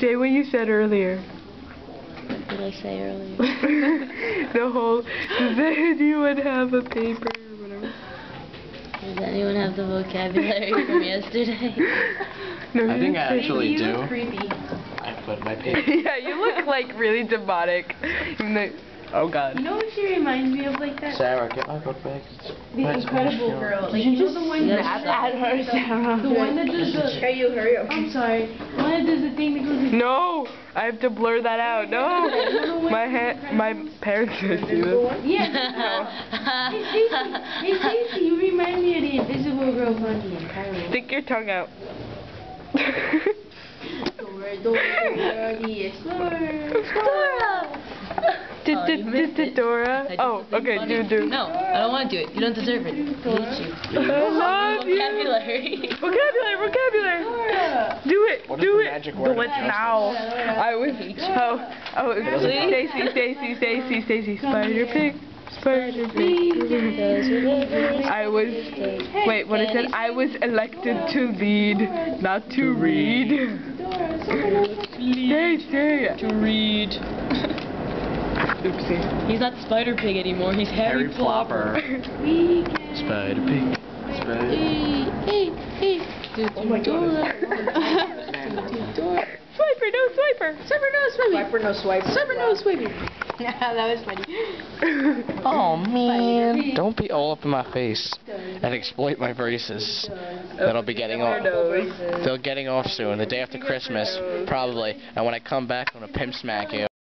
Say what you said earlier. What did I say earlier? The whole, does anyone have a paper or whatever? Does anyone have the vocabulary from yesterday? No, I think I actually do. You creepy. I put my paper. Yeah, you look like really demonic. Oh god. You know what she reminds me of like that? Sarah, get my book back. The Incredible Girl. Like, you know the one Yes. at her, Sarah. The one that does the... Hurry up. I'm sorry. The one that does the thing that goes... No! I have to blur that out. No! My parents didn't see this. Yeah. Hey Stacey, you remind me of the Invisible Girl from the Incredible. Stick your tongue out. Dora. Oh, okay, do. No, I don't want to do it. You don't deserve it. I hate you. I love you. Vocabulary. Vocabulary. Do it. What is Do the it. magic word Do it of justice? now. Stacy. Spider pig. Spider pig. I was. Wait, what I said? I was elected to lead, not to read. Stacy. To read. Oopsie. He's not Spider Pig anymore. He's Harry Flopper. Spider pig. Spider pig. Oh my God. Swiper, no swiper. Swiper, no swiper. Swiper, no swiping. Yeah, that was funny. Oh man! Don't be all up in my face and exploit my braces. That'll be getting off. They're getting off soon. The day after Christmas, probably. And when I come back, I'm gonna pimp smack you.